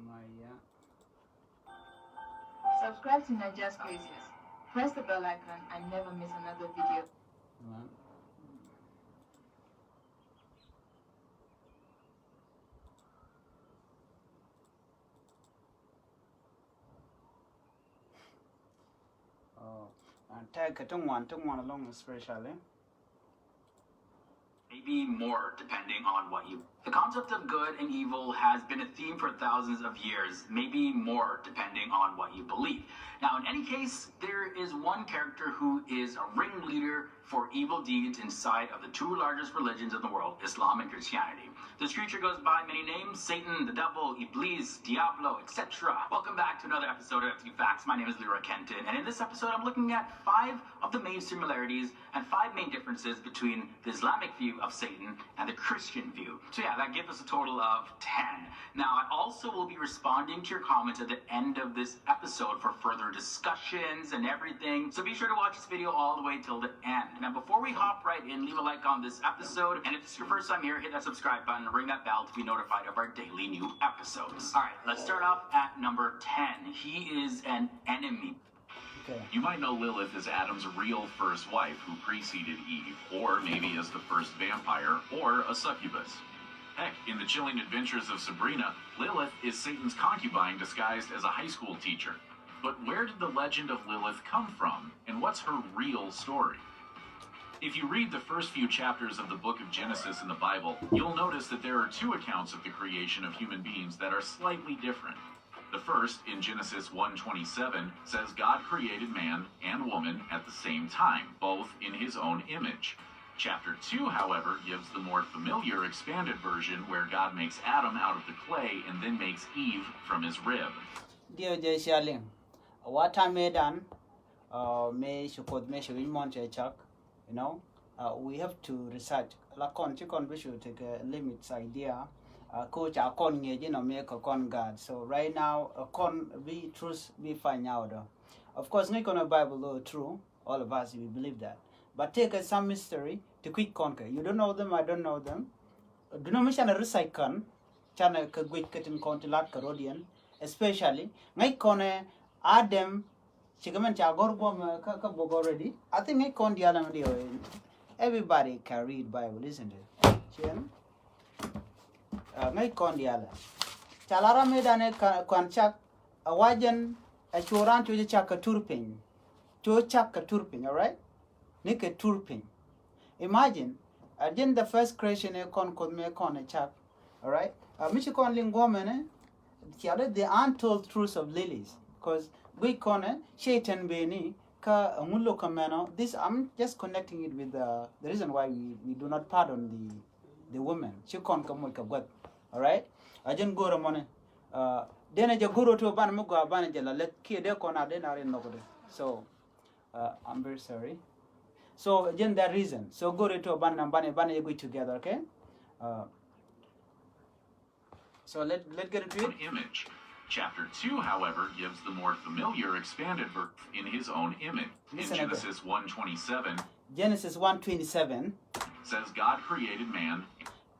Maya. Subscribe to Nigeria's Places. Press the bell icon and never miss another video. And take it to one along especially. Maybe more, depending on what you... The concept of good and evil has been a theme for thousands of years, maybe more, depending on what you believe. Now, in any case, there is one character who is a ringleader for evil deeds inside of the two largest religions in the world, Islam and Christianity. This creature goes by many names: Satan, the devil, Iblis, Diablo, etc. Welcome back to another episode of FT Facts. My name is Leroy Kenton, and in this episode I'm looking at 5 of the main similarities and 5 main differences between the Islamic view of Satan and the Christian view. So yeah, that gives us a total of 10. Now, I also will be responding to your comments at the end of this episode for further discussions and everything. So be sure to watch this video all the way till the end. Now, before we hop right in, leave a like on this episode. And if it's your first time here, hit that subscribe button and ring that bell to be notified of our daily new episodes. All right, let's start off at number 10. He is an enemy. Okay. You might know Lilith as Adam's real first wife who preceded Eve, or maybe as the first vampire, or a succubus. Heck, in the chilling adventures of Sabrina, Lilith is Satan's concubine disguised as a high school teacher. But where did the legend of Lilith come from, and what's her real story? If you read the first few chapters of the book of Genesis in the Bible, you'll notice that there are 2 accounts of the creation of human beings that are slightly different. The first, in Genesis 1:27, says God created man and woman at the same time, both in his own image. Chapter 2, however, gives the more familiar expanded version where God makes Adam out of the clay and then makes Eve from his rib. Dear Jeshaling, what I made done, may support me should be chuck, you know, we have to research. We should take a limits idea. Coach a con you know make a con God. So right now a con we truth we find out. Of course, not gonna Bible true. All of us we believe that. But take some mystery to quick conquer. You don't know them, I don't know them. Do not mention a recycle. Chana ka gwit katin kontilat karodian, especially ngai kone Adam chigaman chagor bom ka bog already. I think ngai kon dialam dio. Everybody can read Bible, isn't it? Chen? Ngai kon diala. Chalara medane konchak awajan a churan to chak a turpin. To chak a turpin, alright? Nick a turpin. Imagine, again the first creation a con could me con a chak, alright? Michikon lingwoman, the untold truths of lilies, because we con Shaitan Beni, ka mulo kamano. This I'm just connecting it with the reason why we do not pardon the woman. She can't come with a god. Alright? I didn't go to money. Then I just go to a ban mugo abanajala let kid kona then are in nobody. So I'm very sorry. So again that reason. So go to a ban and ban go together, okay? So let's get into it. Image. Chapter 2, however, gives the more familiar expanded version in his own image. Listen in Genesis 1:27, Genesis 1:27 says God created man.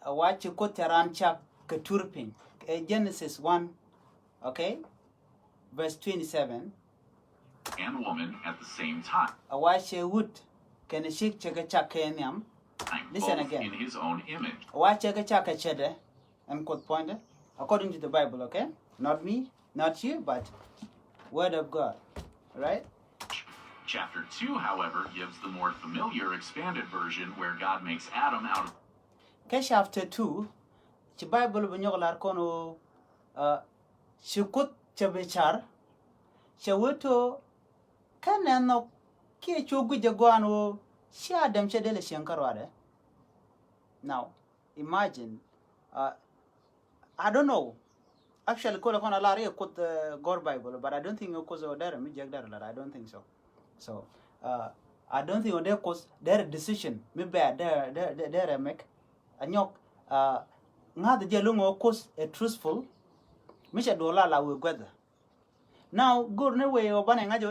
What you quote around chap Katurpin. Genesis 1, okay? Verse 27. And woman at the same time. What you would can shake chaka chakenium. Listen Both again. in his own image. What chaka chaka chede and quote pointer according to the Bible, okay? Not me, not you, but Word of God. Right? Chapter 2, however, gives the more familiar expanded version where God makes Adam out of... Chapter 2, the Bible benyolar kono shukut chabechar shawuto kanano ki chogu jagwano sha dem chedele shankarwade. Now, imagine I don't know. Actually, call upon a lot of the God Bible, but I don't think it was there. I don't think so. So, I don't think there was their decision. Maybe there make a nyɔk. Nga the jelungo cause a truthful. Misha dola la we weather. Now, go no way or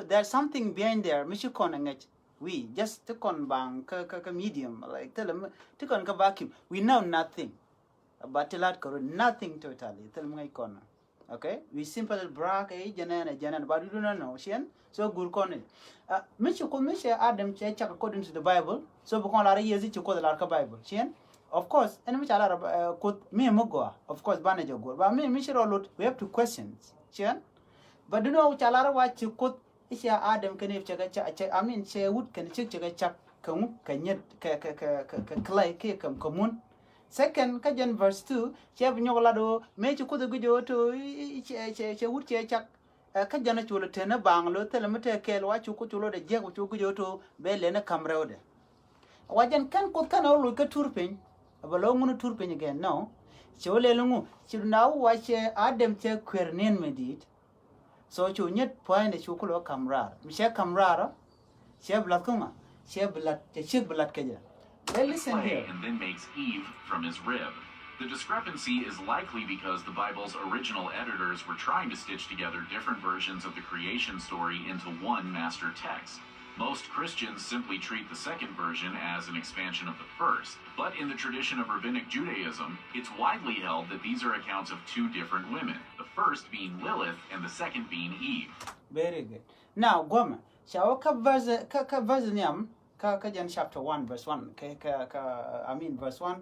there's something behind there. Misha konangach. We just took on bang medium like tell them took on vacuum. We know nothing. batilat karo nothing totally tel mga ikon. Okay, we simply brag janan but we do not know shen so gur kone michi ko michi adam che check according to the Bible so bukon la yezi chiko the larka Bible shen of course and michi ala ko me mogo of course banajo gur but me michi lot we have to questions shen but do know chalara wa chiko isha adam kene check I mean che wood can check kamu kanyet ka clay ke kam komun. Second, kajan verse 2, chef nyolado, me chukudu gujo to che wood chak, kajana chulo tena banglo, telemate kel, watch chukulo the jag chukujo to belena camrode. Wajan can cook can all look a turpin, a balloon turpin again, no. Chole lungu, should now watch Adam check quernin medit. So chu net point the chukulo camra, Michelle camrara, chef blakuma, chef blood, the chip blood kaja. Well, listen here. And then makes Eve from his rib. The discrepancy is likely because the Bible's original editors were trying to stitch together different versions of the creation story into one master text. Most Christians simply treat the second version as an expansion of the first. But in the tradition of Rabbinic Judaism, it's widely held that these are accounts of two different women, the first being Lilith and the second being Eve. Very good. Now, Goma, shall we verse Kajan chapter 1 verse 1 I mean verse 1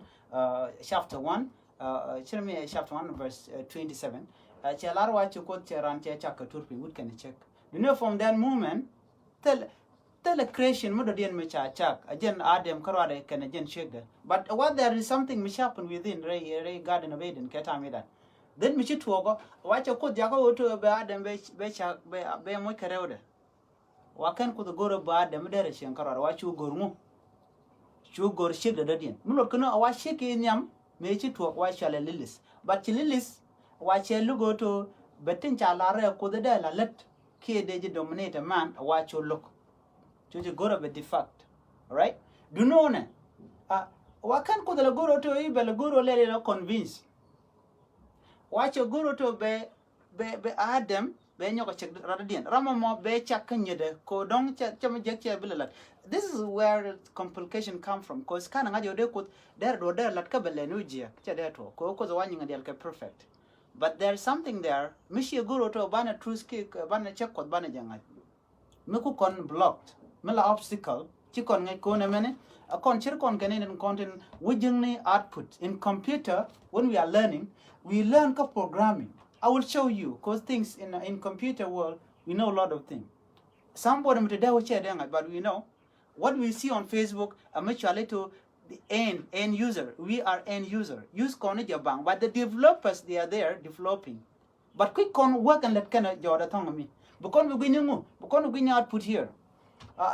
chapter 1 chapter 1 verse 27 chalar wa chukot cheran che chaka turpi would can check you know from that moment tell the creation mudo dien me cha chak again adam karwade can again check but what there is something which happened within ray garden of eden ketami that then me chituogo wa chukot jako to be adam be chak be mo kerewde wakan ko goro ba da medere shankara wa chu gormu chu gor shik da dadin mulo kono wa shik nyam me chi to wa shale lilis but lilis wa che lugo to betin cha lare ko da la let ke de ji dominate man wa chu look chu goro be defact right do know ne wakan ko da goro to i bel goro le convince wa che goro to be adam be nyoko check radien ramo mo be chak nyede ko dong chama jek che bilalat. This is where complication come from cause kana ngajo de ko der do der lat ka bele no jia che de to ko zawani ngadel ka perfect but there's something there mishi guru to bana truth ki bana check ko bana janga me ku kon blocked mela obstacle chi kon ngai ko ne mene a kon chir kon ganin content wujingni output in computer when we are learning we learn ka programming. I will show you, because things in computer world, we know a lot of things. Somebody but we know what we see on Facebook, I'm actually to the end user. We are end user. Use Konija but the developers, they are there developing. But quick con work and let kind of your autonomy. Because we going output here.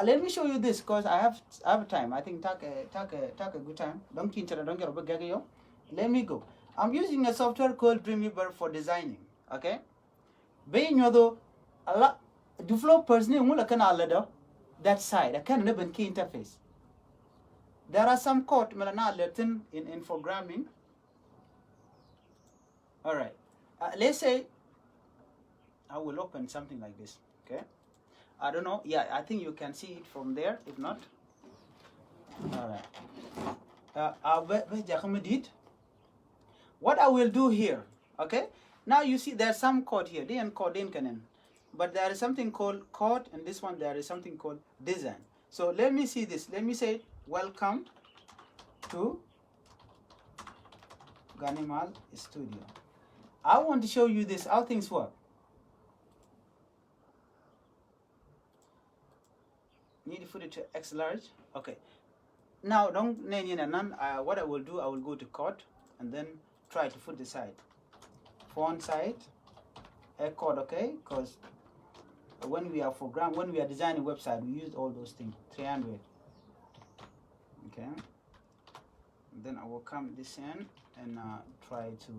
Let me show you this, because I have time. I think take a good time. Don't get a let me go. I'm using a software called Dreamweaver for designing, okay? Being although a lot developers need to that side, I can't even key interface. There are some code in programming. All right, let's say I will open something like this, okay? I don't know, yeah, I think you can see it from there, if not. All right. What I will do here, okay? Now you see there's some code here, but there is something called code, and this one there is something called design. So let me see this. Let me say welcome to Ganimal Studio. I want to show you this how things work. Need to put it to X large. Okay. Now don't what I will do, I will go to code and then try to put the side font side a code, okay? Because when we are designing website, we use all those things. 300, okay? And then I will come this in and try to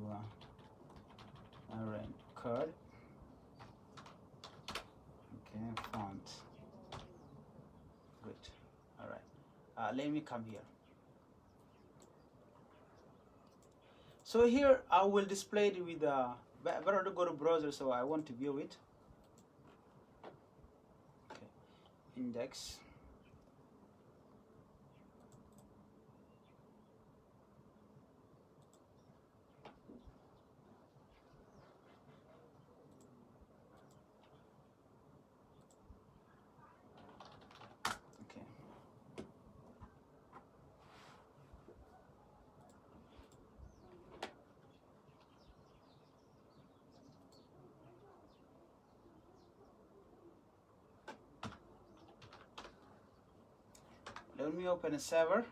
all right, code, okay, font, good. All right, let me come here. So here I will display it with better to go to browser, so I want to view it. Okay, index. Let me open a server.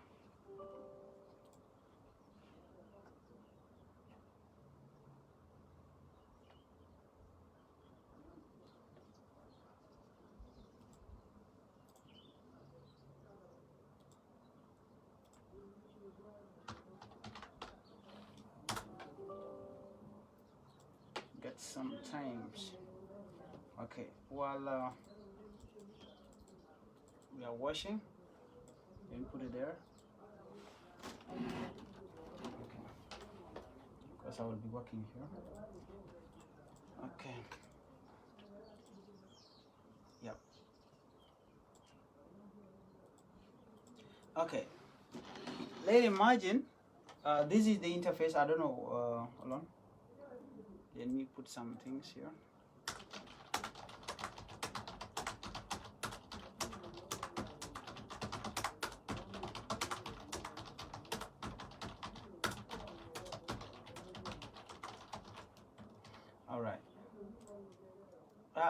Get some times. Okay, while we are washing, let me put it there. Okay, because I will be working here. Okay. Yep. Okay. Let's imagine this is the interface. I don't know. Hold on. Let me put some things here. All right.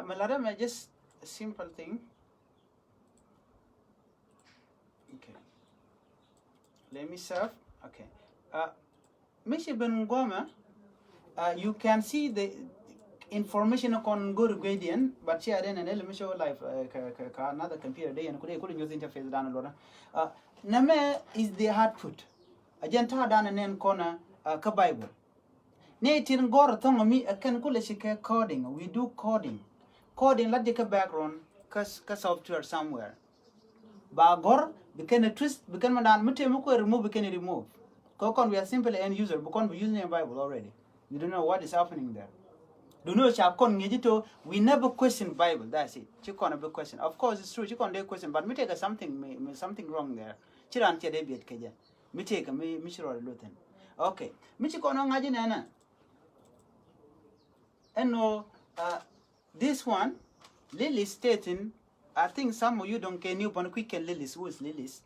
Madam, just a simple thing. Okay. Let me serve. Okay. Mr. Ben you can see the information on good gradient, but here then and let me show live another computer day and couldn't use interface down a lot. Name is the output. Agenta down and then corner ka Bible. Natin gor tonga mi akan kula shike coding. We do coding. Coding like the background ka software somewhere. Ba gor became a twist became madan mute muko remove became remove. Kokon we are simply end user because we using a Bible already. You don't know what is happening there. Do know chakon ngejito we never question Bible. That's it. Chikon a big question. Of course it's true. Chikon de question, but me take something wrong there. Chiran che de biet keja. Me take me shiro luten. Okay. Me chikon ngaji nana. And no, this one, Lily stating, I think some of you don't care new but quick and Lily's. Who is Lily's?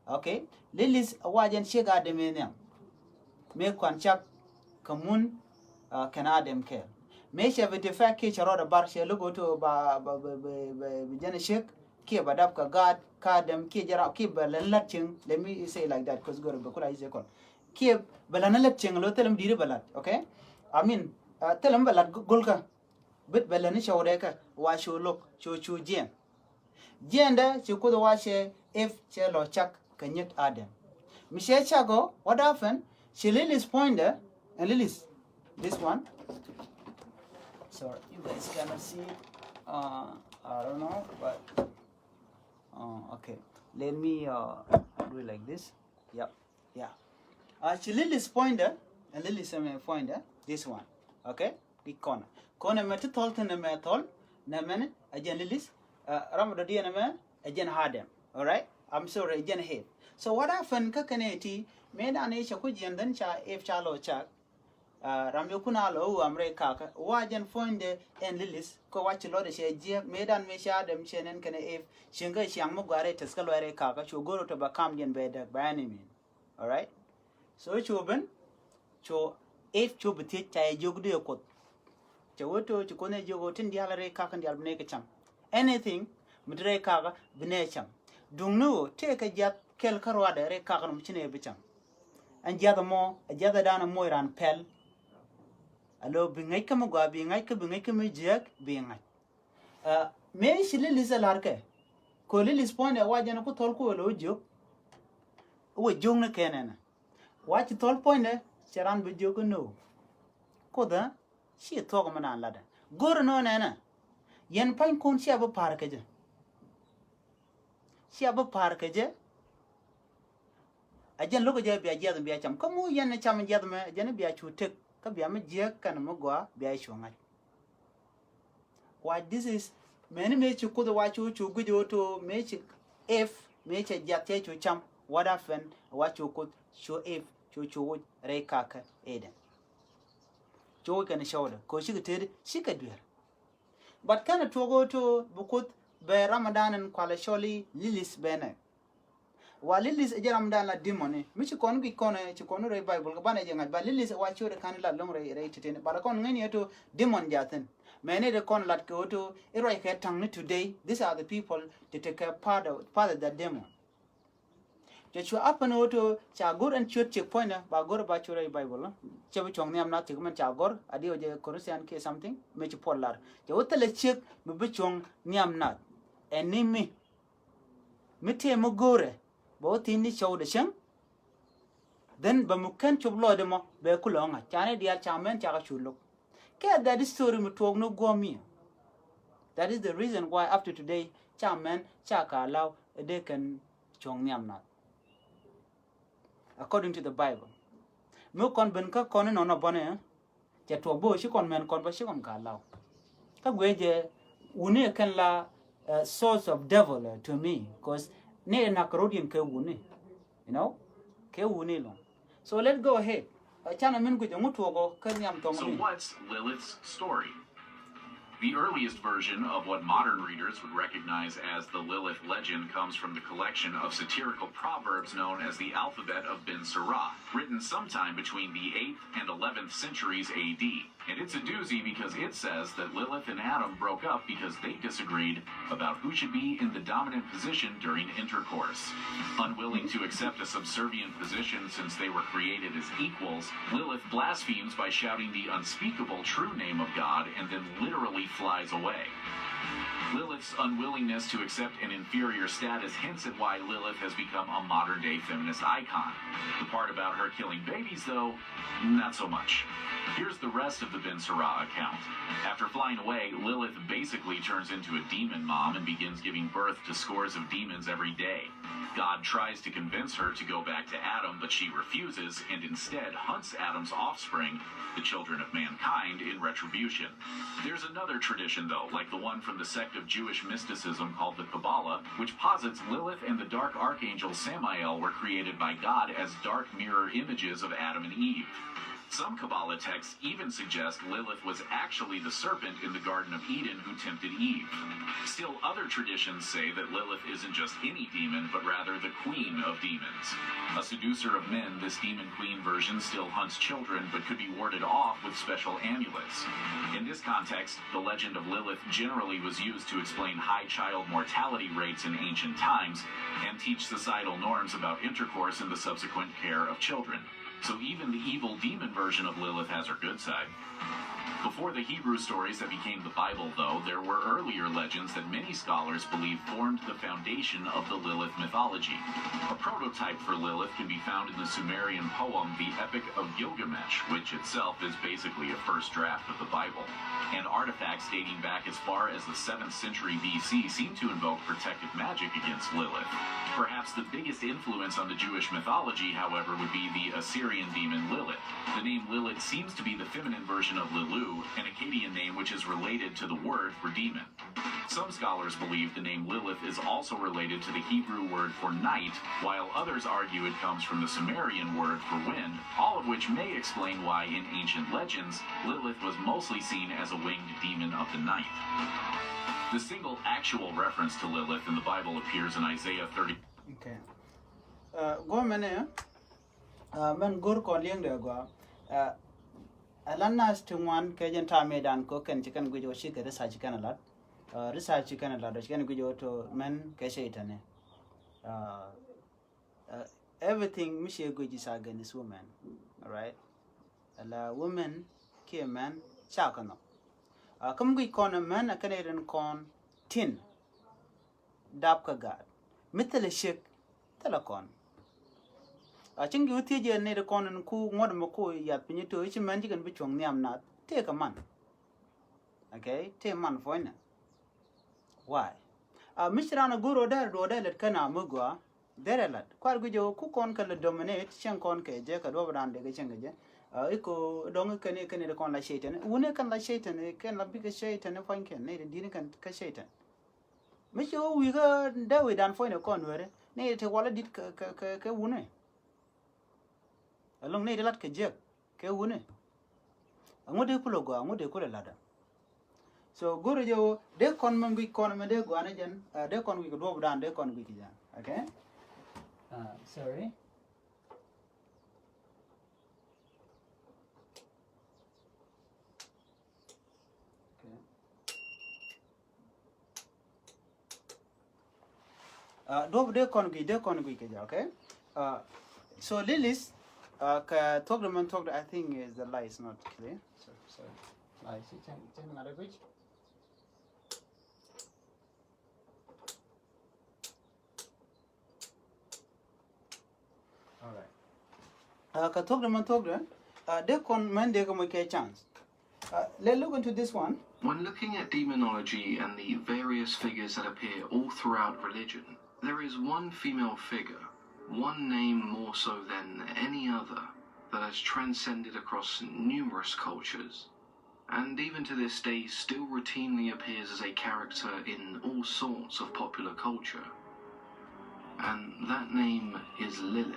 Okay? Lily's a wajan shega de meniam. Make one chap kamun can add them care. May she have a fact case or a bar she look to ba Janishik, keep a dapka guard, card them, keep a latching. Let me say like that because go to Bakura is a call. Keep Balana latching, tell them diribalat, okay? I mean, tell them balat gulka. Bit Belanisha oreka, wash your look, chu jen. Jenda, she could wash if shell or chuck can yet add them. Michelle Chago, what often? She Lily's pointer and Lily's this one. Sorry, you guys cannot see it. I don't know, but okay. Let me do it like this. Yep, yeah. She Lily's pointer and Lily's pointer. This one, okay. The corner. Corner method told in the method. Namen again Lily's. Ramada Diana again Hardem. All right. I'm sorry again head. So what happened? Kakaneti made an age of Kujian then cha if chalo chak. Ramyokunalo, Amre Kaka, Wajan Fonde and Lilis, ko watch a lot of share, made and mesha them chenen can if Shinga Shamogare to Scalware Kaka, she'll go to Bakamdian bed by any mean. All right? So Chuben, Cho if Chubetit, I jogdo kot. Chowoto, Chukone Jogotin, the Alare Kaka and the Albnekacham. Anything, Mudre Kaka, Benecham. Dung take a jap, Kel Karwada, Rekakam Chine Bicham. And the other more, a jather down a moir and pel. Allo bingay ka magwa bingay ka majek bingay me shi Lilis alarke ko Lilis point wa jana ko tol ko lo jok wo jong na kenena wa ci tol point charan be jok no ko da shi to ko manan lada gor no nena yen pan kon shi aba par ka je ajen logo je biya je biya cham ko mu yen cham je me jen biya chutek Kabiama Jack and Mogua, Biashonga. Why this is many make you could watch you to good to make if make a jate to chum, what often what you could show if you would rekaka Eden. Joke and shoulder, cause she could do. But can a go to Bukut by Ramadan and Kwalasholi Lilis Bene. While Lilis a Ramadan la demon, Michikon be corner, Chikono Bible, Banajang, but Lilis watch you the candle long rated, but a con many to demon jathan. Many the con lat go to Erika tongue today. These are the people to take a part of that demon. chu up and auto cha gor and chut checkpoint ba gor ba chura Bible che chong niam na ti man cha gor adio je Christian ke something me chu polar je wotele check me chong niam na enemy mite mo gore bo tin ni show de shen then ba mukan chublo de mo be kulonga chane dia chamen cha chulo ke that is story mo tog no gomi. That is the reason why up to today chamen cha ka law they can chong niam na according to the Bible. Mo kon ben ka kon no no bone cha to bo shi kon men kon ba shi kon ka law ka gweje une kan la source of devil to me because ne na krodian ke une, you know, ke une lo. So let's go ahead. Chana min ku jongu togo kan yam tong. So what's Lilith's story? The earliest version of what modern readers would recognize as the Lilith legend comes from the collection of satirical proverbs known as the Alphabet of Ben Sirah, written sometime between the 8th and 11th centuries AD. And it's a doozy because it says that Lilith and Adam broke up because they disagreed about who should be in the dominant position during intercourse. Unwilling to accept a subservient position since they were created as equals, Lilith blasphemes by shouting the unspeakable true name of God and then literally flies away. Lilith's unwillingness to accept an inferior status hints at why Lilith has become a modern-day feminist icon. The part about her killing babies, though, not so much. Here's the rest of the Ben Sirah account. After flying away, Lilith basically turns into a demon mom and begins giving birth to scores of demons every day. God tries to convince her to go back to Adam, but she refuses and instead hunts Adam's offspring, the children of mankind, in retribution. There's another tradition, though, like the one from the sect of Jewish mysticism called the Kabbalah, which posits Lilith and the dark archangel Samael were created by God as dark mirror images of Adam and Eve. Some Kabbalah texts even suggest Lilith was actually the serpent in the Garden of Eden who tempted Eve. Still, other traditions say that Lilith isn't just any demon, but rather the queen of demons. A seducer of men, this demon queen version still hunts children, but could be warded off with special amulets. In this context, the legend of Lilith generally was used to explain high child mortality rates in ancient times and teach societal norms about intercourse and the subsequent care of children. So even the evil demon version of Lilith has her good side. Before the Hebrew stories that became the Bible, though, there were earlier legends that many scholars believe formed the foundation of the Lilith mythology. A prototype for Lilith can be found in the Sumerian poem, the Epic of Gilgamesh, which itself is basically a first draft of the Bible. And artifacts dating back as far as the 7th century BC seem to invoke protective magic against Lilith. Perhaps the biggest influence on the Jewish mythology, however, would be the Assyrian demon Lilith. The name Lilith seems to be the feminine version of Lilu, an Akkadian name which is related to the word for demon. Some scholars believe the name Lilith is also related to the Hebrew word for night, while others argue it comes from the Sumerian word for wind, all of which may explain why in ancient legends, Lilith was mostly seen as a winged demon of the night. The single actual reference to Lilith in the Bible appears in Isaiah 30. Okay. Go mene men gur ko lieng de go alanna stungwan ke jen ta medan ko ken chikan gujo shi ke research kan lat research kan lat chikan gujo to men ke shaitane everything mishe guji sa against women, all right? La women ke man chakano kam gui kon men a kaneren kon tin dap ka gad mitele shik telekon a chingi uti je ne de kon ku ngod mo ko ya pinyi to chi man jigan bichong niam nat te ka man, okay, te man foina why mishrana guro dar do let kana mugwa derelat kwar gujo ku kon ka le dominate chen kon ke je ka do brande ke chen je iko dong kene de kon la shaitan une kan la shaitan ken la big shaitan foin ken ne de kan ka shaitan misho wi ga da we dan foina kon were ne te wala dit ka une along ne de lat ke je ke une ngode kulo go ngode kulo lada so guru jo de kon man wi kon me de go ane jen de kon wi go do dan de kon wi jan, okay. Sorry. Do de kon wi ke ja, okay. So Lilith, talk the man talk. I think is the lie is not clear. So lie. See, check another page. All right. Talk the man talk. They con man they can make a chance. Let's look into this one. When looking at demonology and the various figures that appear all throughout religion, there is one female figure, one name more so than any other, that has transcended across numerous cultures, and even to this day still routinely appears as a character in all sorts of popular culture. And that name is Lilith.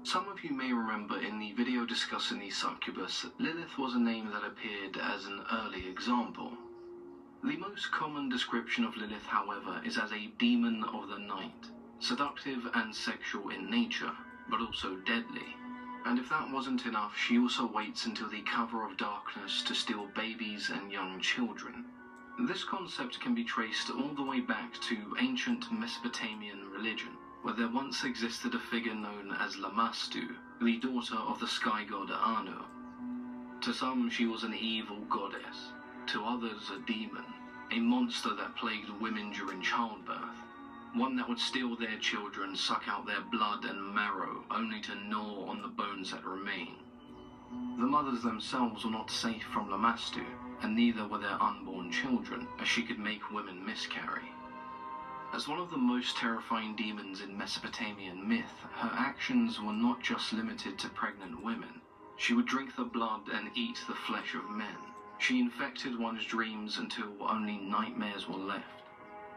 Some of you may remember in the video discussing the succubus, Lilith was a name that appeared as an early example. The most common description of Lilith, however, is as a demon of the night, seductive and sexual in nature, but also deadly. And if that wasn't enough, she also waits until the cover of darkness to steal babies and young children. This concept can be traced all the way back to ancient Mesopotamian religion, where there once existed a figure known as Lamastu, the daughter of the sky god Anu. To some, she was an evil goddess. To others, a demon, a monster that plagued women during childbirth, one that would steal their children, suck out their blood and marrow, only to gnaw on the bones that remain. The mothers themselves were not safe from Lamastu, and neither were their unborn children, as she could make women miscarry. As one of the most terrifying demons in Mesopotamian myth, her actions were not just limited to pregnant women. She would drink the blood and eat the flesh of men. She infected one's dreams until only nightmares were left.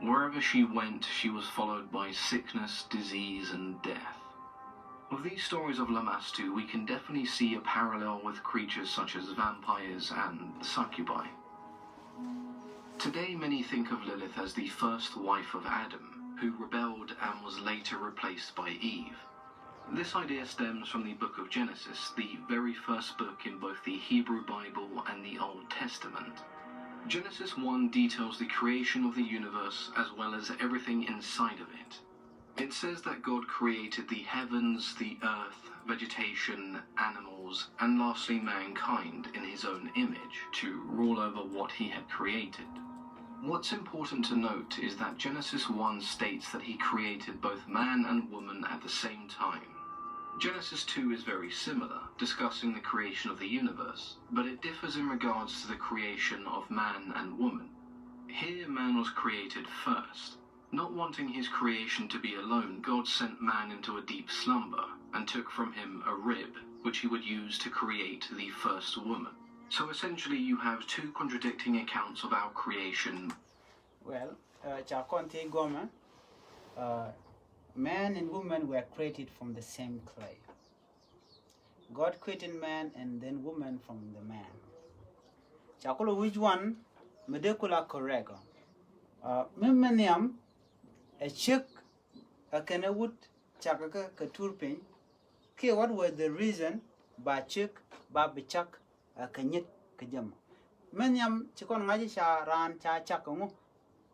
Wherever she went, she was followed by sickness, disease, and death. With these stories of Lamastu, we can definitely see a parallel with creatures such as vampires and succubi. Today, many think of Lilith as the first wife of Adam, who rebelled and was later replaced by Eve. This idea stems from the book of Genesis, the very first book in both the Hebrew Bible and the Old Testament. Genesis 1 details the creation of the universe as well as everything inside of it. It says that God created the heavens, the earth, vegetation, animals, and lastly mankind in his own image to rule over what he had created. What's important to note is that Genesis 1 states that he created both man and woman at the same time. Genesis 2 is very similar, discussing the creation of the universe, but it differs in regards to the creation of man and woman. Here man was created first. Not wanting his creation to be alone, God sent man into a deep slumber and took from him a rib, which he would use to create the first woman. So essentially you have two contradicting accounts of our creation. Well, Chakonte Goma, man and woman were created from the same clay. God created man and then woman from the man. Chakolo which one? Medekula correct. Memenium, a chick, a kenwood, chakaka, katurpin. What was the reason? Ba chick, ba bichak, a kanyit, kajam. Menium, chikon ngaji sha ran cha chakamu,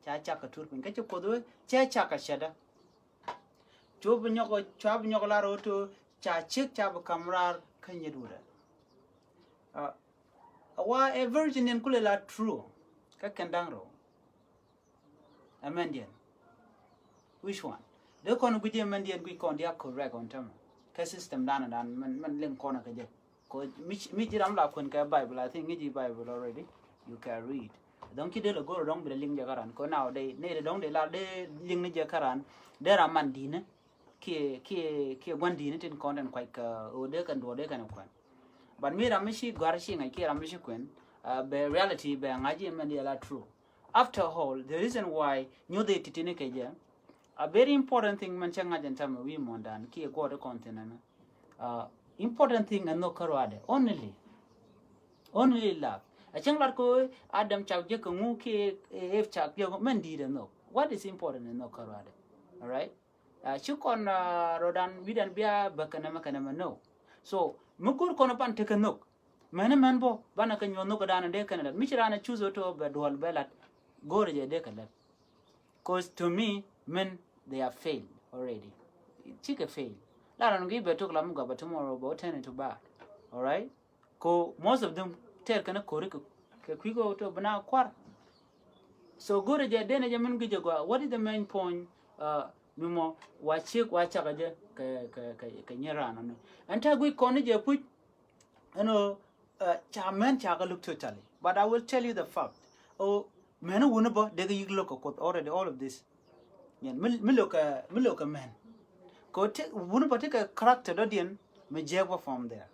cha chakaturpin, kachukodo, cha chakashada. Job nyoko, chab nyokola roto, cha chick, chab kamrar, kanyedura. A virgin in Kulela true, kakandangro. Amendian. Which one? They can be Amendian, we can, they are correct on term. System done and man lim corner kaje. Cause me jiram la kun ka Bible. I think it's Bible already. You can read. don't kid the go wrong with the ling jagaran ko now they need don't they la de ling ni jakaran there are mandine ki one dine in content quite o de kan do de kan kwan but me ramishi garshi ngai ki ramishi kwen be reality be ngaji men la true after all the reason why new de titine keja a very important thing man changa jantama we mondan ki go the content important thing and no karwade only love a changlar ko adam chak je ko ngu ki if chak yo men di no what is important and no karwade all right chukon rodan widan bia bakana makana no so mukur kono pan take no man bo bana kan yo no ko dana de kan mi chirana choose to be dol belat gore je de kan cause to me men they are failed already chike fail la ran gi betok la muga but tomorrow go turn into bad all right ko most of them tell kana kore ke kwigo to bana kwar so gore je de ne men gi go what is the main point mimo wachik wacha je ke nyerana no anta gui koni je put chamen chaga look totally but I will tell you the fact oh men wona bo de gi look already all of this yen miloka man ko te wona bo take a character dodien me jego from there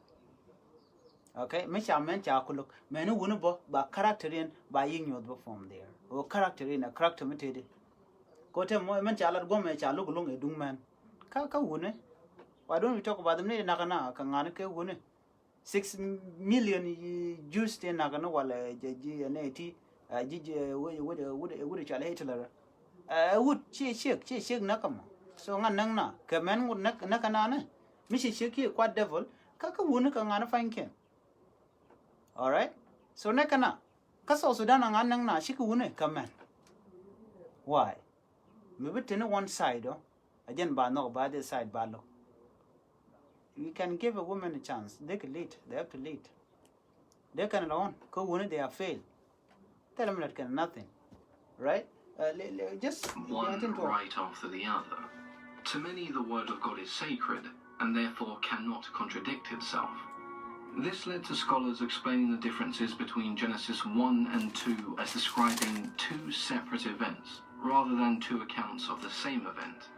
okay me chamen chaga look men wona bo ba character in ba yin yod from there o character in a character metede ko te mo men chalar go me chalu gulung e dung man ka wona why don't we talk about them ne nakana ka ngane ke wona 6 million Jews te nakana wala jeji ne ti jiji would chala Hitler would she shake nakama so ngan nang na ka men would nakana ne mi shi shake kwa devil ka wona ka ngane fanken all right so nakana ka so sudan ngan nang na shi ku wona ka man why maybe ten one side again ba no ba the side ba lo we can give a woman a chance they can lead they have to lead they can alone ko wona they are failed tell them that can nothing right just one right after the other. To many the word of God is sacred and therefore cannot contradict itself. This led to scholars explaining the differences between Genesis 1 and 2 as describing two separate events rather than two accounts of the same event.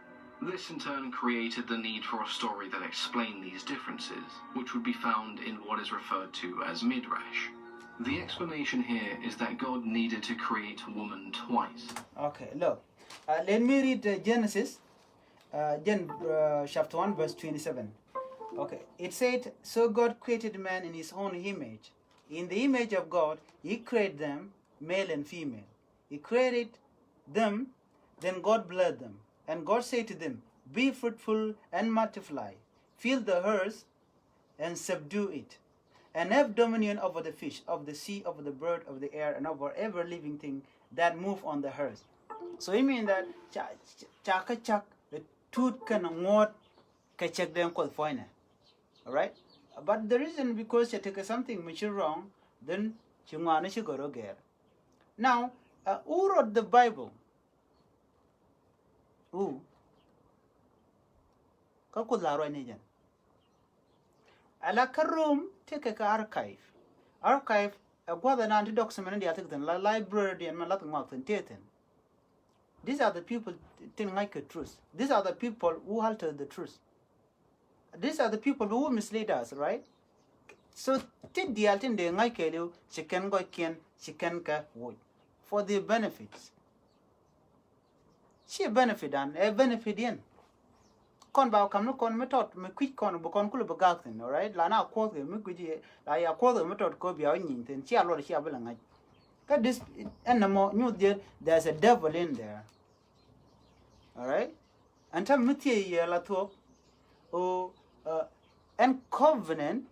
This in turn created the need for a story that explained these differences, which would be found in what is referred to as Midrash. The explanation here is that God needed to create woman twice. Okay, look. Let me read Genesis, chapter 1, verse 27. Okay, it said, so God created man in his own image. In the image of God, he created them, male and female. He created them, then God blessed them. And God said to them, be fruitful and multiply, fill the earth and subdue it, and have dominion over the fish of the sea, over the bird of the air, and over every living thing that move on the earth. So it means that chak the tooth can what check them called fine. Alright? But the reason because you take something which is wrong, then you want to go again. Now, who wrote the Bible? Who? Kakudlaro nijan. Alaka room take a archive. Archive a gwada na anti document the attic library and malat mark and theater. These are the people think like a truth. These are the people who alter the truth. These are the people who mislead us, right? So take the altin de ngaikelu she can go she can ka wood for the benefits. She benefit and a benefit in. Con bao kam no con method me quick con bo con kulu bagaktin, all right? La na quote me kuji la ya quote method ko biao nyin ten chi alo chi abela ngai. Ka this and more new there's a devil in there. All right? And tam mutie ye la to o and covenant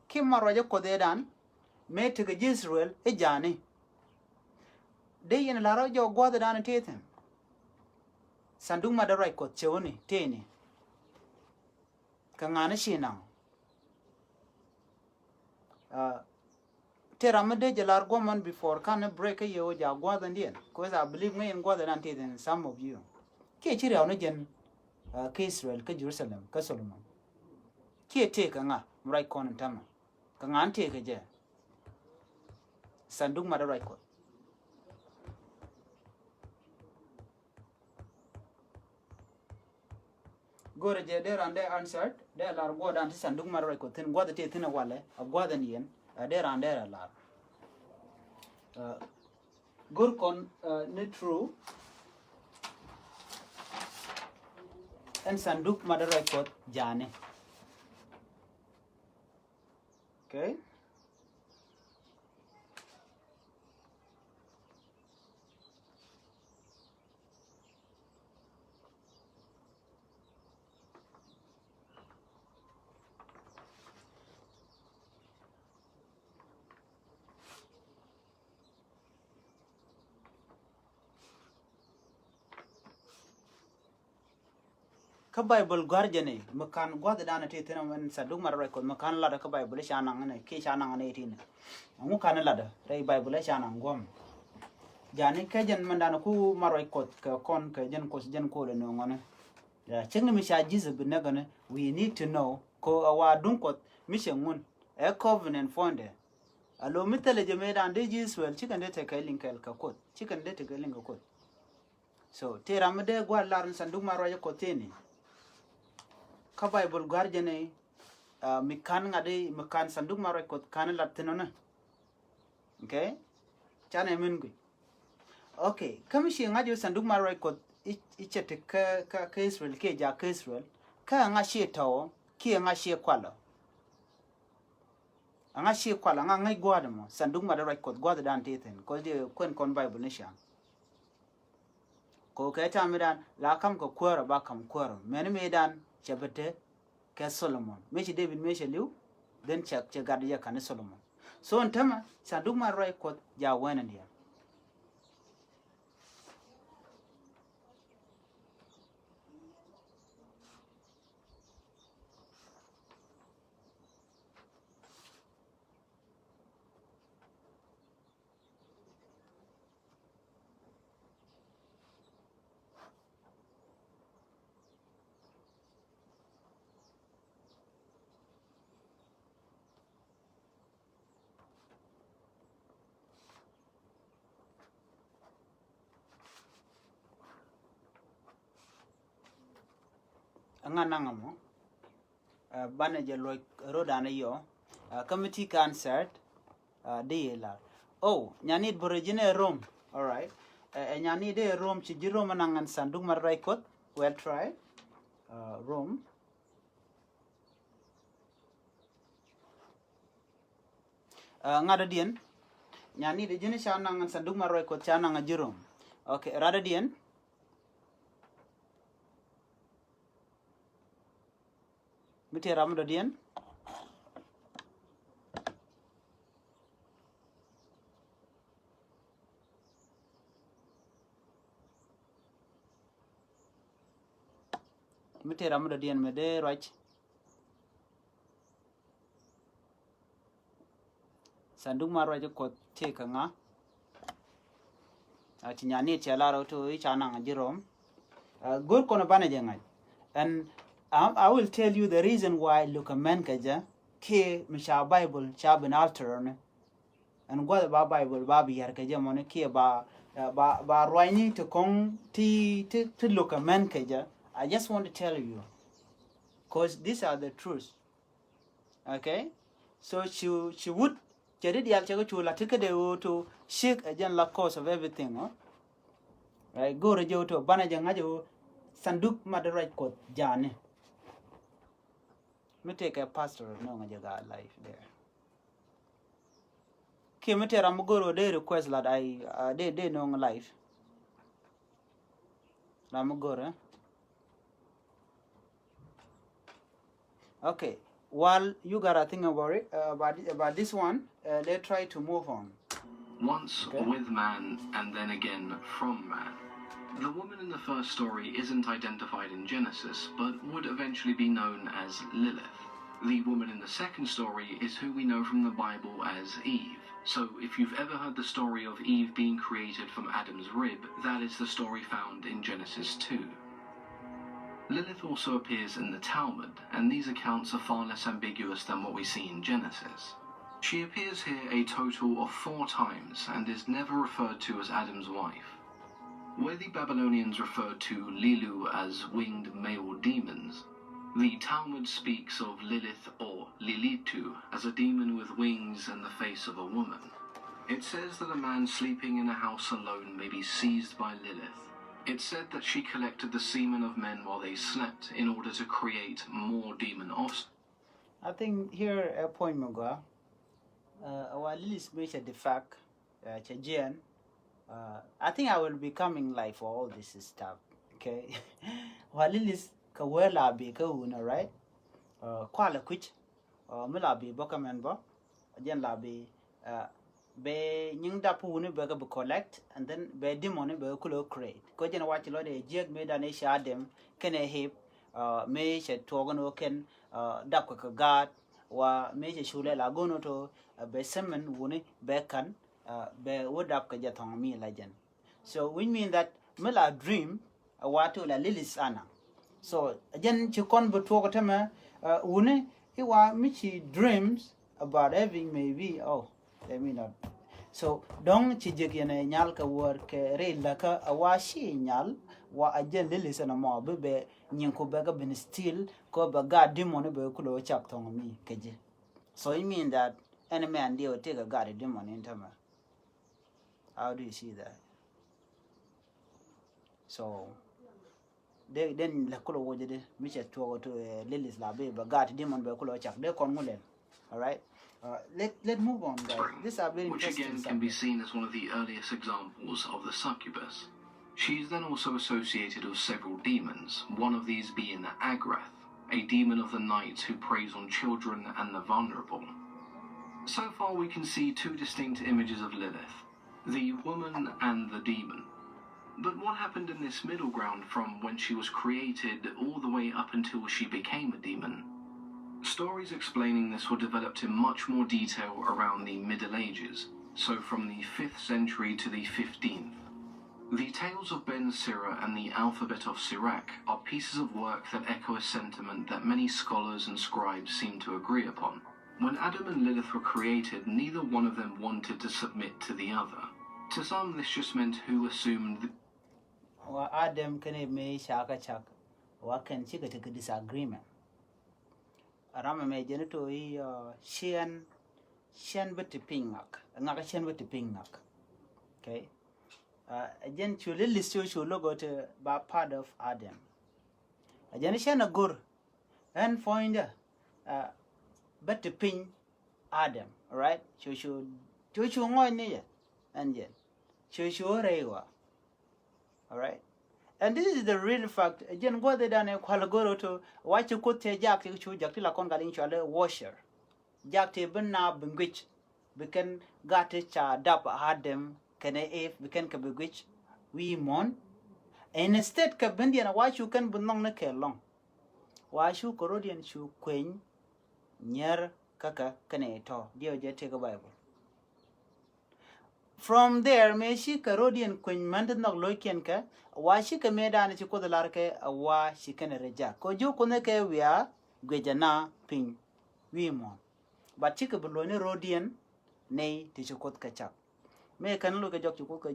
kim maraja ko dedan me to Israel e jani. De yin la ro jo go dedan teten. Sandung madarai ko chewni teni kangana shinang teramade jalar goman before can break a yo ja gwadan dien because I believe me in gwadan anti than some of you ke chiri awne jen ke Israel ke Jerusalem ke Solomon ke take nga right kon tama kangan take je sandung madarai ko go to there and they answered. There are God and sanduk maroy ko tin God te tin wale a God and yen there and there lar. Good con ne true and sanduk maroy ko jane. Okay. Ka Bible guardian makan gwada dana te tena man saduk maroy ko makan lada ka Bible shanang ne ke shanang ne tin ngu kan lada dai Bible shanang gom jani ke jan mandana ku maroy ko ka kon ka jan ko le no ngone ya chenga mi sha jiz binagane we need to know ko awa dun ko mission ngun a covenant fonde alo mitale jeme dan de jiz wel chikan de te kai linkel ka ko chikan de te kai linka ko so te ramade gwa lar sanduk maroy ko teni ka Bible guardian mikan ngade mikan sanduk maroy ko kan latinona okay chana mengu okay kamishi ngade sanduk maroy ko ichete ka Israel ke ja ka Israel ka nga she tawo ki nga she kwala nga she kwala nga ngai gwada mo sanduk maroy ko gwada dan teten ko de kon Bible nisha ko ka ta midan la kam ko kwara ba kam kwara men medan chabete ke Solomon mechi David mechi liu then check gadi ya kan Solomon so ntama sanduk maroy ko ja wena ndia nga nangamo banaje loy rodana yo committee concert deala oh nyani borojine Rome all right nyani de Rome ci jiro manangan sanduk maroy ko well try Rome ngada dien nyani de jine chanangan sanduk maroy ko chananga jiro okay rada dien miti ramdo dien miti ramdo dien mede right sanduk maroy ko te kanga ati nyani chelaro to chananga jiro gor kono banaje ngai and I will tell you the reason why look a man kaja ke misha Bible chabin alter and what about Bible babi yar kaja mon ke ba roini to kong to look a man kaja I just want to tell you because these are the truths okay so she would jadi dia chago chula tika de to shake again la cause of everything right go rejo to banaja ngajo sanduk madaraj ko jane me take a pastor no ngajaga life there ke me tera mugoro de request that I they no life ramugoro okay while you gotta think about it about this one let's try to move on Once with man and then again from man. The woman in the first story isn't identified in Genesis, but would eventually be known as Lilith. The woman in the second story is who we know from the Bible as Eve. So if you've ever heard the story of Eve being created from Adam's rib, that is the story found in Genesis 2. Lilith also appears in the Talmud, and these accounts are far less ambiguous than what we see in Genesis. She appears here a total of 4 times and is never referred to as Adam's wife. Where the Babylonians referred to Lilu as winged male demons, The Talmud speaks of Lilith or Lilitu as a demon with wings and the face of a woman. It says that a man sleeping in a house alone may be seized by Lilith. It's said that she collected the semen of men while they slept in order to create more demon offspring. I think here a point Mugwa. Our list makes the fact Chajian. I think I will be coming live for all this stuff. Okay. Our list Kawela be Kauna, right? Kuala Kuch, Milabi Bokamember, again Labi. Be nying da pu ne be collect and then be demon be kulo create ko jena watch lo de jeg me da ne sha dem kene hip me she togono ken da ko god wa me she shule la gono to be semen woni be kan be would up ka jatong mi legend. So we mean that mila dream watu la lilis ana. So again chikon bu to ko tema woni iwa michi dreams about having maybe let me not. So dong chijek yene nyal ka wor ke re la ka awashi nyal wa ajen lili sana mo be nyinko be ga bin still ko ba god demon be kulo chak tong mi keje. So it mean that any man deal take a god demon into me. How do you see that? So they then la kulo wojede mi che to lilis la be ba god demon be kulo chak de kon ngulen. All right. Let's move on, guys. This are very which interesting. Which again can be seen as one of the earliest examples of the succubus. She is then also associated with several demons, one of these being Agrath, a demon of the night who preys on children and the vulnerable. So far we can see two distinct images of Lilith, the woman and the demon. But what happened in this middle ground from when she was created all the way up until she became a demon? Stories explaining this were developed in much more detail around the Middle Ages, so from the 5th century to the 15th. The Tales of Ben Sira and the Alphabet of Sirach are pieces of work that echo a sentiment that many scholars and scribes seem to agree upon. When Adam and Lilith were created, neither one of them wanted to submit to the other. To some, this just meant who assumed Adam can me shaka chak, what can chicken take a disagreement? Arama me genito shen but pingak ngaka shen but pingak. Okay. Again chuli list you logo to by part of Adam. Again shen a gur and find but ping Adam, alright? Chu ngoy ni and yet chu rewa. Alright? And this is the real fact. Again, go there and qualagoro to watch you could take jack to Jack Tilla Congalinchale washer. Jack Tibena Bingwich. We can got it dap had them can if we can kabwich we mon. And instead Kabindian watch you can belong the long. Why should Corodian shoe queen near kaka caneto, dear jet take a Bible. From there, may she Carodian queen manted not loikenka, why she can made an chico the larke, a why she can reject. Could you connect we are Guajana ping we mon. But chica Bologna Rodian, nay, Tichukot Kachak. May can look at Jokuka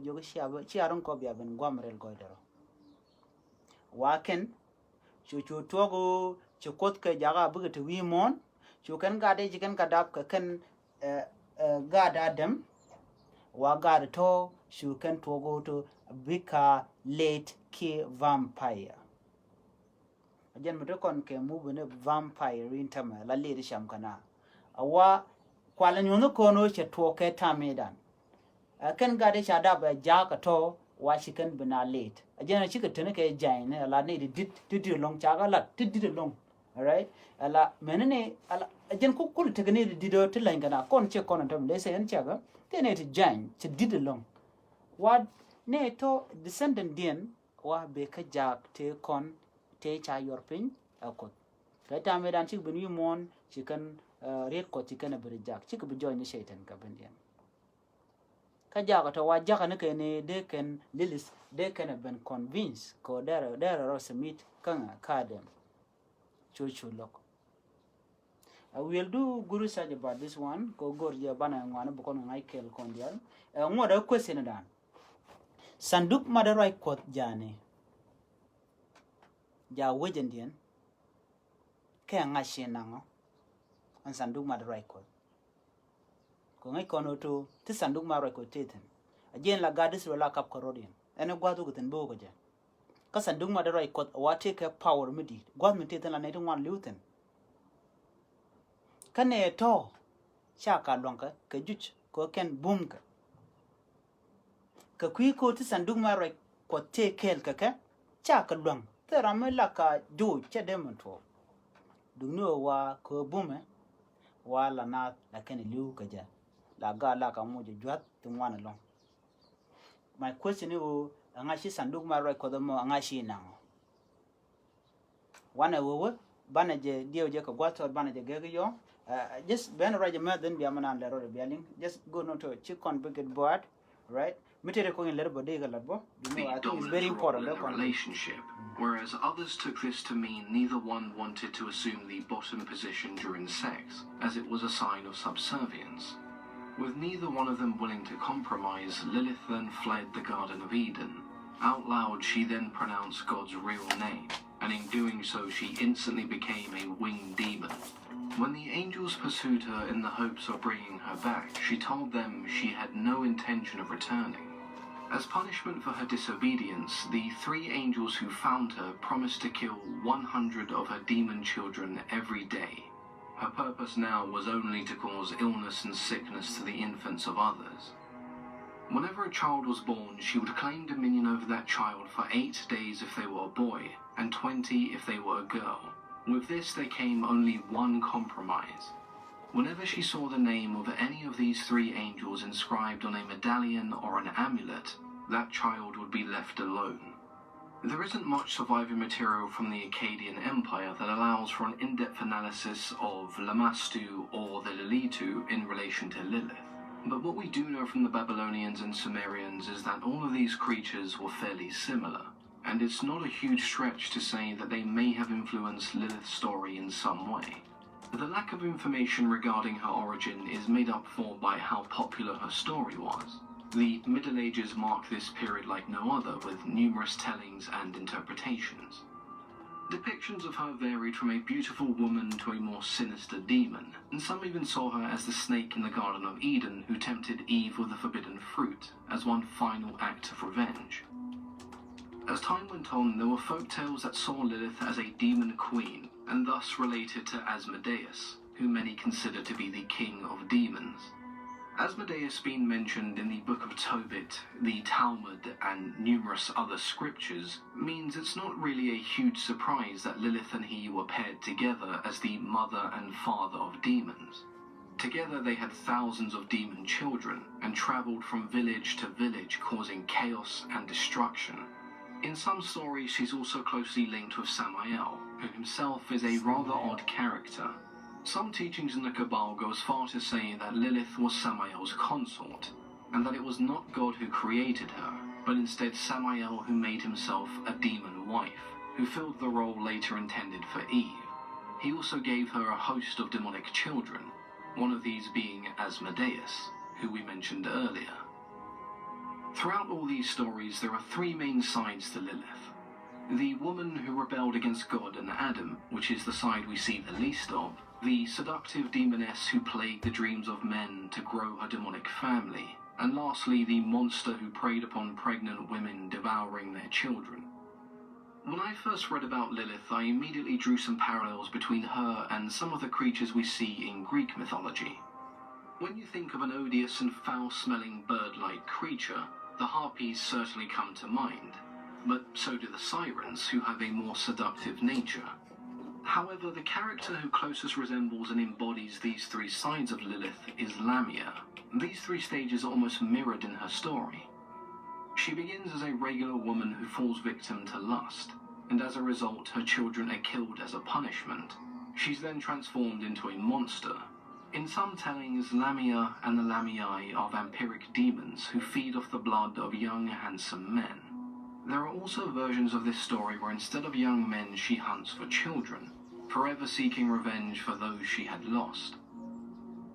Chiaron Cobia and Guamarel Goidero. Waken, Chuchu Togo, Chukotka Jaga Buget to we mon, you can guard it, you can guard up, can guard Adam. Wagad to she can go to Bika late key vampire. Again, Medocon can move in a vampire in Tama, la lady Shamkana. A wa qualanyuno cono she talk a tamidan. I can get it shut up a jack at all, why she can be not late. Again, a chicken tunic a giant, a la lady did long chaga, lot did it long. Alright, a la menene, again, could take a needed did to Langana, con check on them, they say and chaga. Then it giant, she did along. What Nato descendant din, or bake a jack, take on, take your pin, a coat. That time I don't when you mourn, she can red coat, she can a very jack, she could be joined the Satan Cabindian. Kajaka to what jack and they can, Lilies, they can have been convinced, go there are some meat, kanga, cardem, chuchu look. We'll do guru search about this one. Go ya bana ngwana bukon ngai kel kondial. Ngoda question dan. Sanduk madarai kot jane. Ja wejendian. ke ngashi nango an sanduk madrai ko ngai kono to ti sanduk madrai ko teten ajen la gadis wala kap korodian ene gwadu guten bo goja ka sanduk madrai ko wate ke power midi gwad min teten la netin wan luten kane to chaka lonka ke juch ko ken bum ka kui ko ti sanduk madrai ko te kel ka chaka long te ramela ka jo che demon to dugno wa ko bume wala na la ken liu ka ja la ga la ka mo jwat tu wana long. My question is angashi sanduk madrai ko do mo angashi nango wana wo banaje dio je ko gwato banaje gege yo just ben raje maden bi amana le ro bialing just go no to chicken bucket board right mitere ko ngel bo de galabo you know I think it's very important relationship whereas others took this to mean neither one wanted to assume the bottom position during sex as it was a sign of subservience. With neither one of them willing to compromise, Lilith then fled the Garden of Eden. Out loud, she then pronounced God's real name, and in doing so, she instantly became a winged demon. When the angels pursued her in the hopes of bringing her back, she told them she had no intention of returning. As punishment for her disobedience, the 3 angels who found her promised to kill 100 of her demon children every day. Her purpose now was only to cause illness and sickness to the infants of others. Whenever a child was born, she would claim dominion over that child for 8 days if they were a boy, and 20 if they were a girl. With this there came only one compromise. Whenever she saw the name of any of these 3 angels inscribed on a medallion or an amulet, that child would be left alone. There isn't much surviving material from the Akkadian Empire that allows for an in-depth analysis of Lamashtu or the Lilitu in relation to Lilith. But what we do know from the Babylonians and Sumerians is that all of these creatures were fairly similar, and it's not a huge stretch to say that they may have influenced Lilith's story in some way. The lack of information regarding her origin is made up for by how popular her story was. The Middle Ages mark this period like no other, with numerous tellings and interpretations. Depictions of her varied from a beautiful woman to a more sinister demon, and some even saw her as the snake in the Garden of Eden who tempted Eve with the forbidden fruit, as one final act of revenge. As time went on, there were folk tales that saw Lilith as a demon queen, and thus related to Asmodeus, who many consider to be the king of demons. Asmodeus being mentioned in the Book of Tobit, the Talmud, and numerous other scriptures means it's not really a huge surprise that Lilith and he were paired together as the mother and father of demons. Together they had thousands of demon children and travelled from village to village causing chaos and destruction. In some stories she's also closely linked with Samael, who himself is a rather odd character. Some teachings in the Cabal go as far to say that Lilith was Samael's consort, and that it was not God who created her, but instead Samael who made himself a demon wife, who filled the role later intended for Eve. He also gave her a host of demonic children, one of these being Asmodeus, who we mentioned earlier. Throughout all these stories there are 3 main sides to Lilith. The woman who rebelled against God and Adam, which is the side we see the least of, the seductive demoness who plagued the dreams of men to grow her demonic family, and lastly the monster who preyed upon pregnant women, devouring their children. When I first read about Lilith, I immediately drew some parallels between her and some of the creatures we see in Greek mythology. When you think of an odious and foul-smelling bird-like creature, the harpies certainly come to mind, but so do the sirens, who have a more seductive nature. However, the character who closest resembles and embodies these 3 sides of Lilith is Lamia. These 3 stages are almost mirrored in her story. She begins as a regular woman who falls victim to lust, and as a result her children are killed as a punishment. She's then transformed into a monster. In some tellings, Lamia and the Lamiae are vampiric demons who feed off the blood of young, handsome men. There are also versions of this story where instead of young men she hunts for children, forever seeking revenge for those she had lost.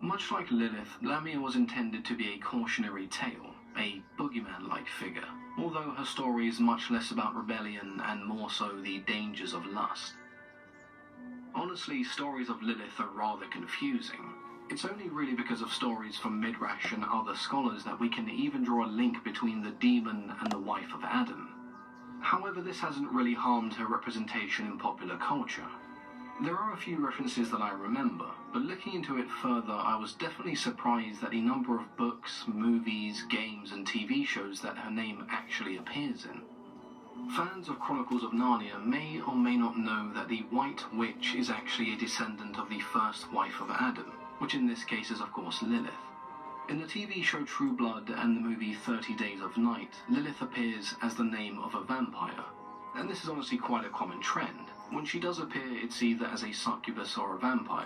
Much like Lilith, Lamia was intended to be a cautionary tale, a boogeyman-like figure, although her story is much less about rebellion and more so the dangers of lust. Honestly, stories of Lilith are rather confusing. It's only really because of stories from Midrash and other scholars that we can even draw a link between the demon and the wife of Adam. However, this hasn't really harmed her representation in popular culture. There are a few references that I remember, but looking into it further, I was definitely surprised at the number of books, movies, games, and TV shows that her name actually appears in. Fans of Chronicles of Narnia may or may not know that the White Witch is actually a descendant of the first wife of Adam, which in this case is of course Lilith. In the TV show True Blood and the movie 30 Days of Night, Lilith appears as the name of a vampire. And this is honestly quite a common trend. When she does appear, it's either as a succubus or a vampire.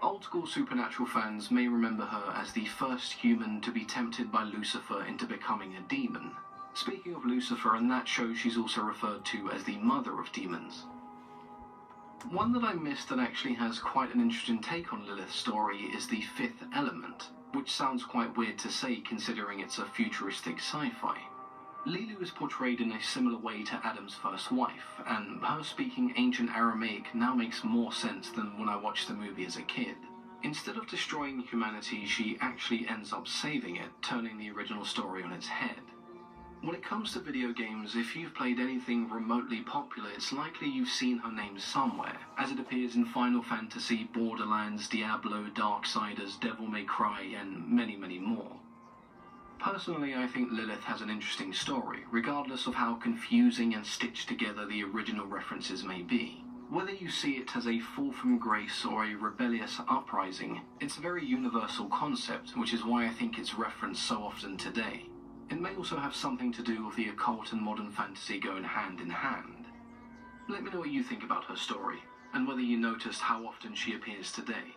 Old school supernatural fans may remember her as the first human to be tempted by Lucifer into becoming a demon. Speaking of Lucifer, in that show she's also referred to as the mother of demons. One that I missed that actually has quite an interesting take on Lilith's story is the fifth element, which sounds quite weird to say considering it's a futuristic sci-fi. Lilu is portrayed in a similar way to Adam's first wife, and her speaking ancient Aramaic now makes more sense than when I watched the movie as a kid. Instead of destroying humanity, she actually ends up saving it, turning the original story on its head. When it comes to video games, if you've played anything remotely popular, it's likely you've seen her name somewhere, as it appears in Final Fantasy, Borderlands, Diablo, Darksiders, Devil May Cry, and many, many more. Personally, I think Lilith has an interesting story, regardless of how confusing and stitched together the original references may be. Whether you see it as a fall from grace or a rebellious uprising, it's a very universal concept, which is why I think it's referenced so often today. It may also have something to do with the occult and modern fantasy going hand in hand. Let me know what you think about her story, and whether you noticed how often she appears today.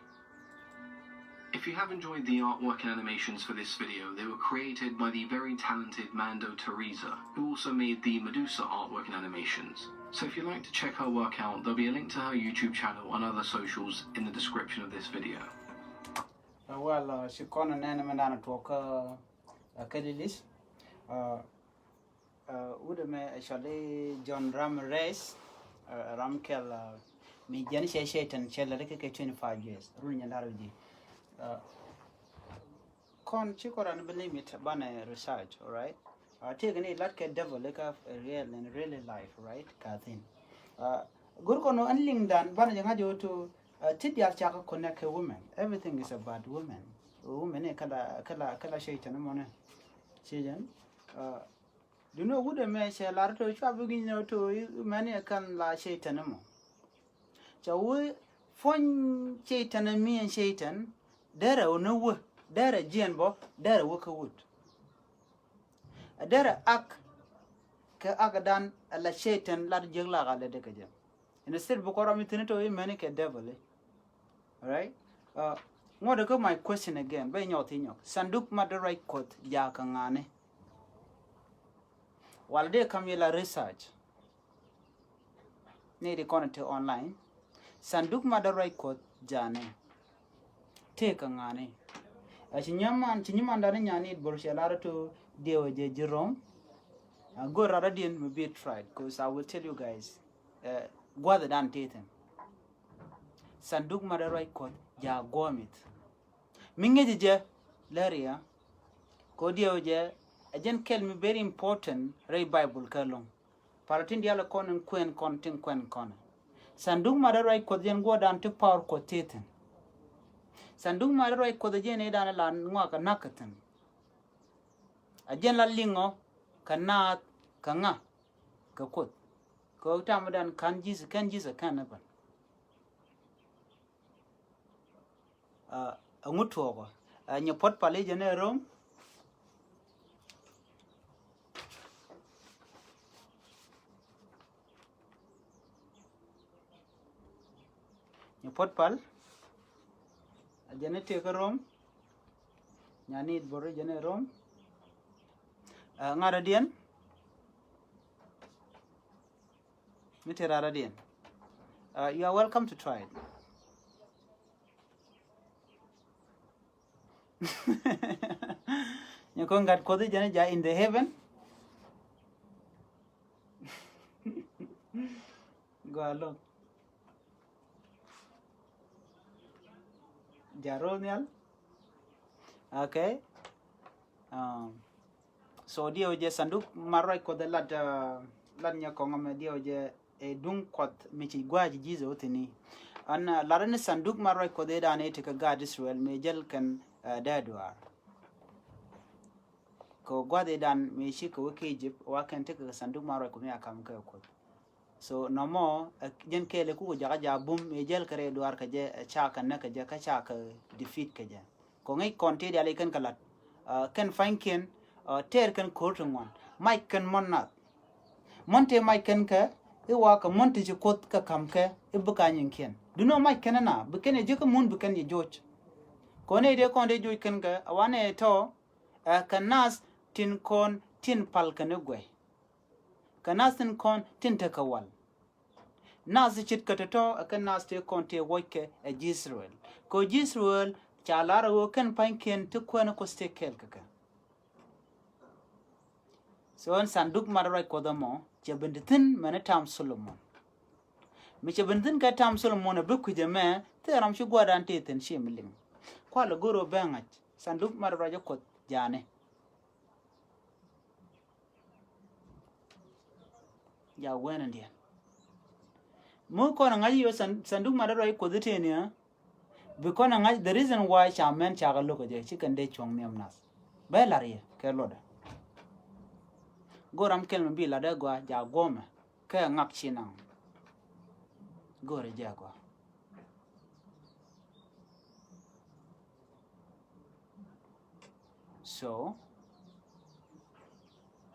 If you have enjoyed the artwork and animations for this video, they were created by the very talented Mando Teresa, who also made the Medusa artwork and animations. So if you'd like to check her work out, there'll be a link to her YouTube channel and other socials in the description of this video. She called an anime and talk Kadilis. Udeme actually John Ramirez, Ramkel, me Janisha Shaitan, Chelake 25 years, Runya Larudi. Con chico and believe it, banner research, alright? Take any like devil, like a real and really life, right? Kathin. Good no unling done, Banajanga to Tidia Chaka connect a woman. Everything is about women. Women, a color shaitan, money. Children. Do you know who the man shall large traveling to many a can la shaitanamo? So we phone shaitan and me and shaitan, there are no wood, there a genbo, there a worker wood. There a ak agadan a la shaitan la jugla a ledecaja. And the state bocoramitinato many a devil. Alright? What to go my question again, by your thing. Sanduk mother right coat, Yakangane. While they come here research, need to connect online. Sanduk mother right coat, Jane. Take a ngane. As Chinyaman Dania need Borshalara to deal with Jerome. Go Radian will be tried, because I will tell you guys, go the dan Tatum. Sanduk mother right coat, Ja Gormit. Mingeje Laria Kodioje again tell me very important read Bible kalong. Paratin diala con and quen contin quen con. Sandung madarai kodian go down to power quotatin. Sandung madarai kodian edan la nwaka nakatan. Again la lingo kanat kanga kakut. Ko tamadan kanjis a canaban. A mutuogo. And your pot palage in a room. Your pot pal. A genetic room. You need borage room. Naradian. Meteraradian. You are welcome to try it. You can get coded in the heaven. Go along. Jaronial. Okay. So dia je sanduk marai ko de lad nyako ngam dia je e dung kot michi gwaji jizo tini an larane sanduk marai ko de dane te ka God Israel me jel kan dadwar ko gwade dan me shi ko ke Egypt wa kan te ka sanduk marai ko me akam ka ko so no mo jen kele ku jaga ja bum me jel kare duar ka je cha kan na ka je ka cha ka defeat ka je ko ngai konte de ale kan kalat kan fanken ter kan kortung wan mai kan monnat monte mai kan ka e wa ka monte je kot ka kam ka e buka nyin ken duno mai kan na buken je ka mun buken je joj ko ne de kon de joj kan ga awane to kan nas tin kon tin pal kan gwe kan nas tin kon tin ta kawal nas chit ka to kan nas te kon te woke e Israel ko Israel cha lara wo kan panken to ko na ko ste kel ka so an sanduk marai ko da mo che benditin mena tam Solomon mi che benditin ka tam Solomon be ku je me te ram shi gwa dan te ten shi milim kwa lo goro bangach sanduk marai ko jane ya wena ndia mo ko na ngai yo sanduk marai ko de te ne because na ngai the reason why chamen cha ga lo ko je chicken de chong nem nas be larie ke loda goram kel mbi la de gwa ja goma ke ngak chinang gore ja gwa so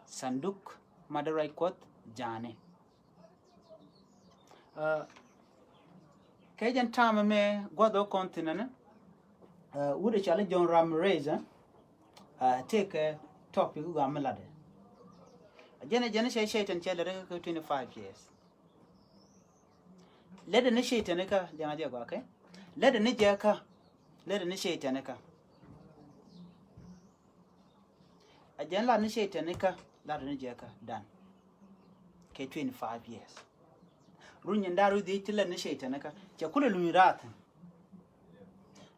sanduk madarai kot jane kajan tama me godo continent would challenge John Ramirez take a topic go amelade jene shaitan chelere ko 25 years lede ne shaitan ka jana je gwa kai lede ne je ka lede ne shaitan ka ajen la ne shaitan ka la ne je ka dan ke 25 years runyin daru di tilla ne shaitan ka ke kula lumirat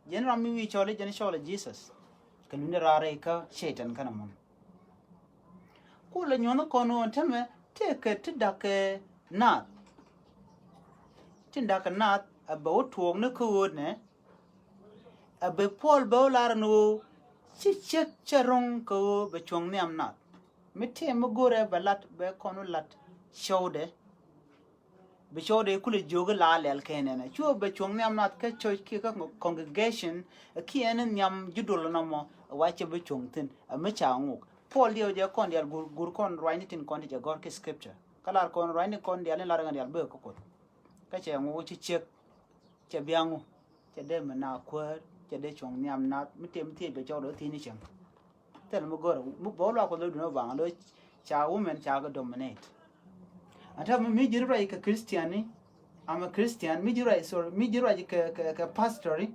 jen rami wi chole jen chole Jesus ka lumirare ka shaitan kana mun kula nyono kono teme teke tidake nat tindaka nat about tuong ne ko ne abe pol bolar no chichek charong ko be chong ne amnat mete mogore balat be kono lat shode be shode kula joga la lel kenene chuo be chong ne amnat ka church ki ka congregation ki enen nyam judul no mo wache be chong tin ame changuk Paul dio je kon dial gur kon roini tin kon je gor ke scripture kala kon roini kon dial la ranga dial be ko ka che ngu chi chek che biangu che de na kwar che de chong nyam na mitem tie be cho do tin chen tel mo gor mo bolo ko do no ba lo cha women cha go dominate ata mi jira ka Christiani I'm a Christian mi jira ka pastory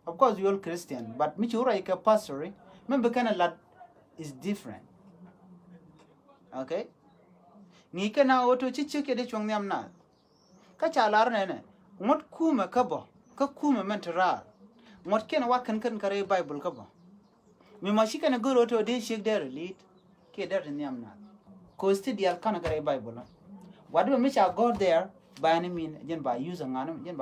of course you all Christian but mi jira ka pastory member kana la is different. Okay? Ni kana auto chiche ke de chong nyam na. Ka cha lar ne. Ngot kuma ka bo. Ka kuma mentara. Ngot ken wa kan kare Bible ka bo. Mi ma shi kana go auto de shik der lead ke der nyam na. Ko sti dial kana kare Bible. What do mi cha go there by any mean jen by use ngana jen